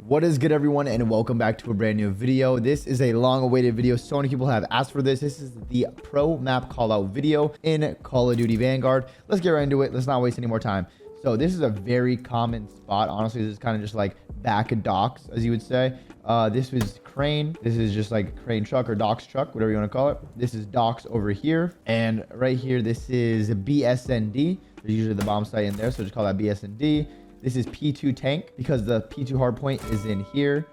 What is good, everyone, and welcome back to a brand new video. This is a long-awaited video. So many people have asked for this. This is the pro map call out video in Call of Duty Vanguard. Let's get right into it. Let's not waste any more time. So this is a very common spot. Honestly, this is kind of just like back of docks, as you would say. This was crane. This is just like crane truck or docks truck, whatever you want to call it. This is docks over here, and right here this is BSND. There's usually the bomb site in there, so just call that BSND. This is P2 tank because the P2 hardpoint is in here.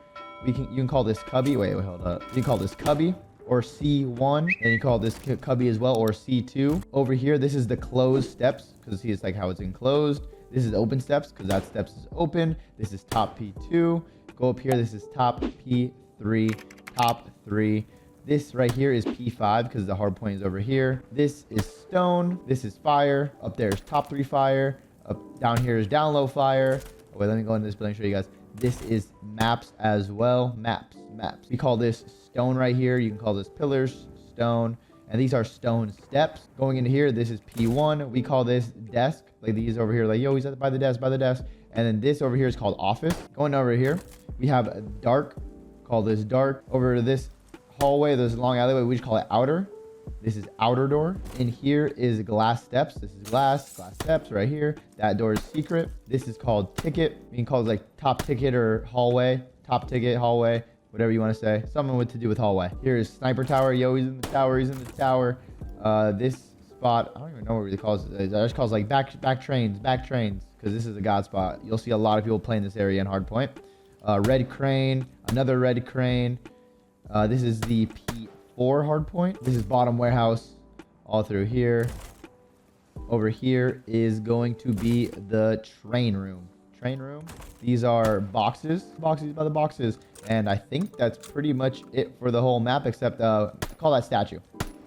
You can call this cubby. Wait, hold up. You can call this cubby or C1, and you call this cubby as well, or C2. Over here, this is the closed steps because see, it's like how it's enclosed. This is open steps because that steps is open. This is top P2. Go up here. This is top P3, top 3. This right here is P5 because the hardpoint is over here. This is stone. This is fire. Up there is top 3 fire. Up down here is down low fire. Oh, wait, let me go into this building and show you guys. This is maps as well. Maps. We call this stone right here. You can call this pillars, stone, and these are stone steps. Going into here, this is P1. We call this desk. Like these over here, like, yo, he's by the desk, And then this over here is called office. Going over here, we have a dark. Call this dark. Over to this hallway, there's a long alleyway. We just call it outer. This is outer door. In here is glass steps. This is glass steps right here. That door is secret. This is called ticket. You can call it like top ticket or hallway. Top ticket, hallway, whatever you want to say. Something with to do with hallway. Here is sniper tower. Yo, he's in the tower. This spot, I don't even know what it really calls it. I just calls like back trains, because this is a god spot. You'll see a lot of people playing this area in hardpoint. Red crane, another red crane. This is the P4 hardpoint. This is bottom warehouse all through here. Over here is going to be the train room. These are boxes by the boxes, and I think that's pretty much it for the whole map, except call that statue.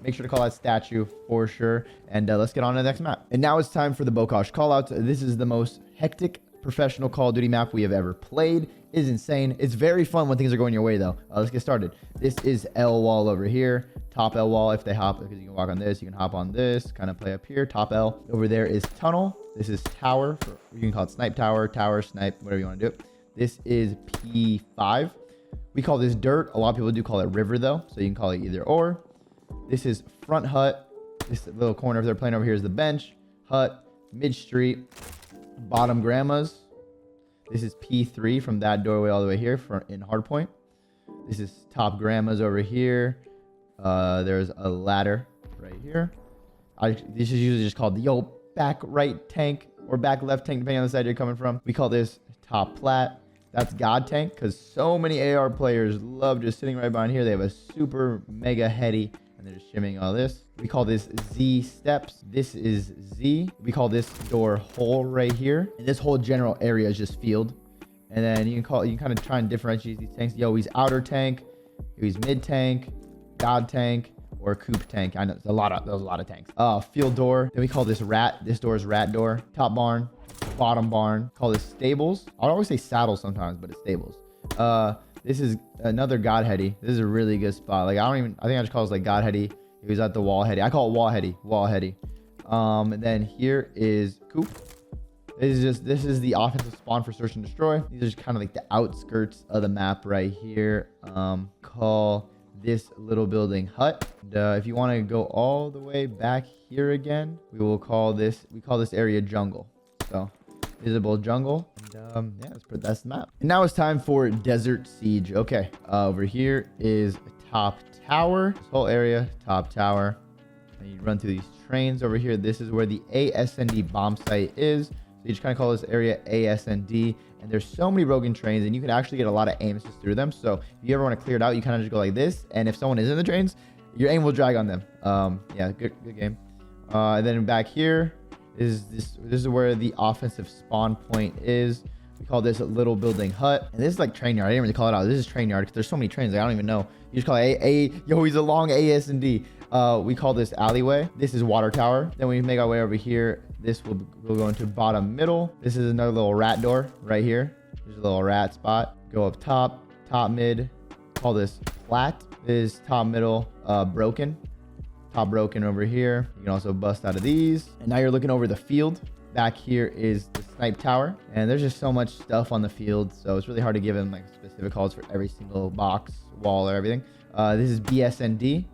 Make sure to call that statue for sure, and let's get on to the next map. And now it's time for the Bokash callouts. This is the most hectic professional Call of Duty map we have ever played. It is insane. It's very fun when things are going your way, though. Let's get started. This is L wall over here. Top L wall. If they hop, because you can walk on this, you can hop on this, kind of play up here. Top L. Over there is tunnel. This is tower. You can call it snipe tower, snipe, whatever you want to do. This is P5. We call this dirt. A lot of people do call it river, though, so you can call it either or. This is front hut. This little corner, if they're playing over here, is the bench. Hut, mid street, bottom grandmas. This is P3 from that doorway all the way here in hardpoint. This is top grandmas over here. There's a ladder right here. This is usually just called the back right tank or back left tank, depending on the side you're coming from. We call this top plat. That's God tank because so many AR players love just sitting right behind here. They have a super mega heady, and they're just shimming all this. We call this Z steps. This is Z. We call this door hole right here. And this whole general area is just field. And then you can kind of try and differentiate these tanks. Yo, he's outer tank. He's mid tank, God tank, or coop tank. I know there's a lot of tanks. Field door. Then we call this rat. This door is rat door. Top barn, bottom barn. Call this stables. I'll always say saddles sometimes, but it's stables. This is another God heady. This is a really good spot. Like I think I just call this like God heady. He was at the wall heady. I call it wall heady. And then here is coop. This is the offensive spawn for search and destroy. These are just kind of like the outskirts of the map right here. Call this little building hut. And, if you want to go all the way back here again, we call this area jungle. So visible jungle. And yeah, that's the map. And now it's time for desert siege. Okay, over here is top tower. This whole area, top tower. And you run through these trains over here. This is where the ASND bomb site is. So you just kind of call this area ASND. And there's so many broken trains, and you can actually get a lot of aim assist through them. So if you ever want to clear it out, you kind of just go like this. And if someone is in the trains, your aim will drag on them. Yeah, good game. And then back here is this is where the offensive spawn point is. We call this a little building hut, and this is like train yard. I didn't really call it out. This is train yard because there's so many trains. Like, I don't even know. You just call it yo, he's along AS and D. We call this alleyway. This is water tower. Then we make our way over here. This will go into bottom middle. This is another little rat door right here. There's a little rat spot. Go up top mid. Call this flat. This is top middle broken. Top broken over here. You can also bust out of these. And now you're looking over the field. Back here is the snipe tower, and there's just so much stuff on the field, so it's really hard to give them like specific calls for every single box, wall, or everything. This is BSND.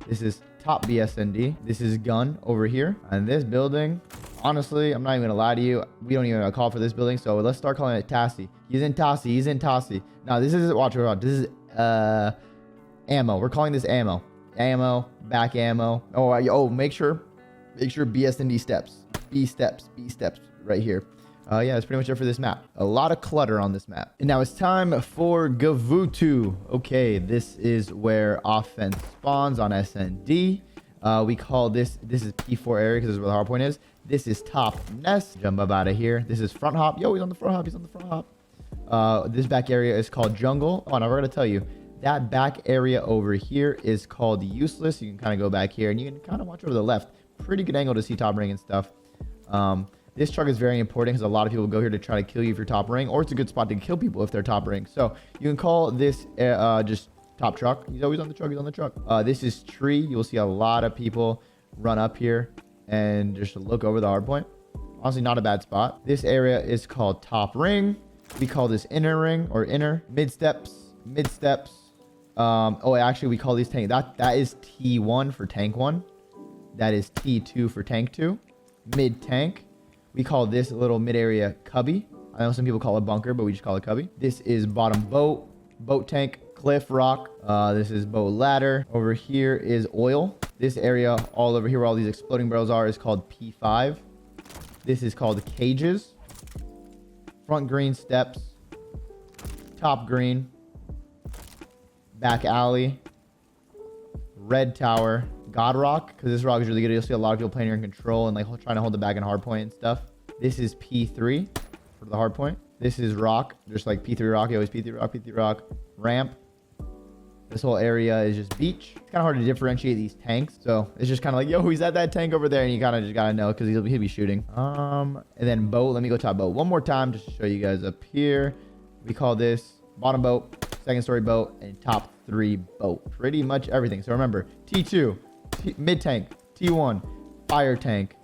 This is top BSND. This is gun over here. And this building, honestly, I'm not even gonna lie to you, we don't even have a call for this building, so let's start calling it Tassie. He's in Tassie. He's in Tassie. Now this is watch. This is ammo. We're calling this ammo. Ammo, back ammo. Oh, make sure BSND steps. B steps right here. Yeah, that's pretty much it for this map. A lot of clutter on this map. And now it's time for Gavutu. Okay, this is where offense spawns on SND. We call this is P4 area because this is where the hard point is. This is top nest. Jump up out of here. This is front hop. Yo, he's on the front hop. This back area is called jungle. Oh, and I forgot to tell you, that back area over here is called useless. You can kind of go back here and you can kind of watch over the left. Pretty good angle to see top ring and stuff. This truck is very important because a lot of people go here to try to kill you if you're top ring, or it's a good spot to kill people if they're top ring. So you can call this just top truck. He's always on the truck. This is tree. You'll see a lot of people run up here and just look over the hard point. Honestly, not a bad spot. This area is called top ring. We call this inner ring or inner mid steps. Actually, we call these tank. That is T1 for tank 1. That is T2 for tank 2. Mid tank. We call this little mid area cubby. I know some people call it bunker, but we just call it cubby. This is bottom boat tank, cliff, rock. This is boat ladder. Over here is oil. This area all over here where all these exploding barrels are is called P5. This is called cages. Front green steps. Top green. Back alley. Red tower. God rock, because this rock is really good. You'll see a lot of people playing here in control and like trying to hold the back and hard point and stuff. This is P3 for the hard point. This is rock, just like P3 rock. You always P3 rock. Ramp. This whole area is just beach. It's kind of hard to differentiate these tanks, so it's just kind of like, yo, he's at that tank over there, and you kind of just gotta know because he'll be shooting. And then boat. Let me go top boat one more time just to show you guys up here. We call this bottom boat, second story boat, and top 3 boat. Pretty much everything. So remember, T2. Mid tank, T1, fire tank,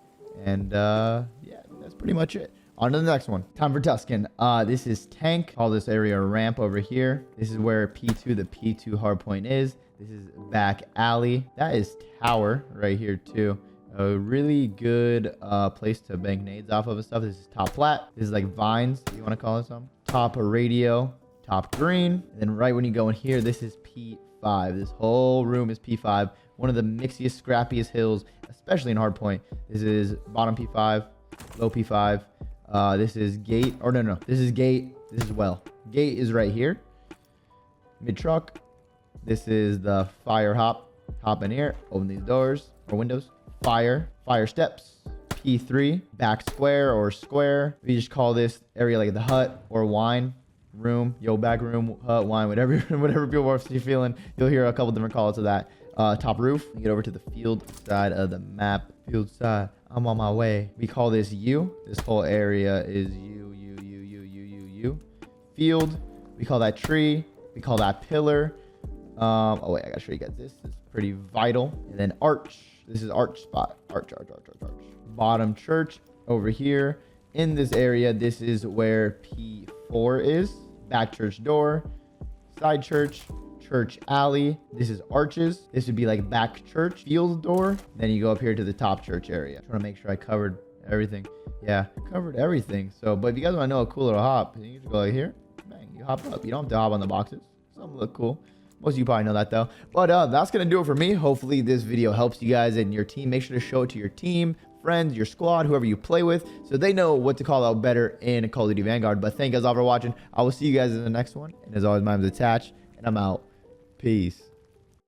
and yeah, that's pretty much it. On to the next one. Time for Tuscan. This is tank. Call this area ramp over here. This is where P2, the P2 hard point is. This is back alley. That is tower right here too. A really good place to bank nades off of and stuff. This is top flat. This is like vines, if you want to call it something. Top radio, top green. And then right when you go in here, this is P5. This whole room is P5. One of the mixiest, scrappiest hills, especially in hardpoint. This is bottom P5, low P5. This is gate, or no. This is gate. This is well. Gate is right here. Mid truck. This is the fire hop. Hop in here. Open these doors or windows. Fire steps. P3. Back square or square. We just call this area like the hut or wine room. Yo, back room, hut, wine, whatever people are feeling. You'll hear a couple different calls of that. Top roof. We get over to the field side of the map. Field side. I'm on my way. We call this U. This whole area is U. Field. We call that tree. We call that pillar. Oh wait, I gotta show you guys this. This is pretty vital. And then arch. This is arch spot. Arch. Bottom church over here. In this area, this is where P4 is. Back church door. Side church. Church alley. This is arches. This would be like back church field door. Then you go up here to the top church area. Trying to make sure I covered everything. Yeah, I covered everything. So, but if you guys want to know a cool little hop, you can just go like here. Bang, you hop up. You don't have to hop on the boxes. Some look cool. Most of you probably know that though. But that's gonna do it for me. Hopefully this video helps you guys and your team. Make sure to show it to your team, friends, your squad, whoever you play with, so they know what to call out better in Call of Duty Vanguard. But thank you guys all for watching. I will see you guys in the next one. And as always, my name's Attach, and I'm out. Peace.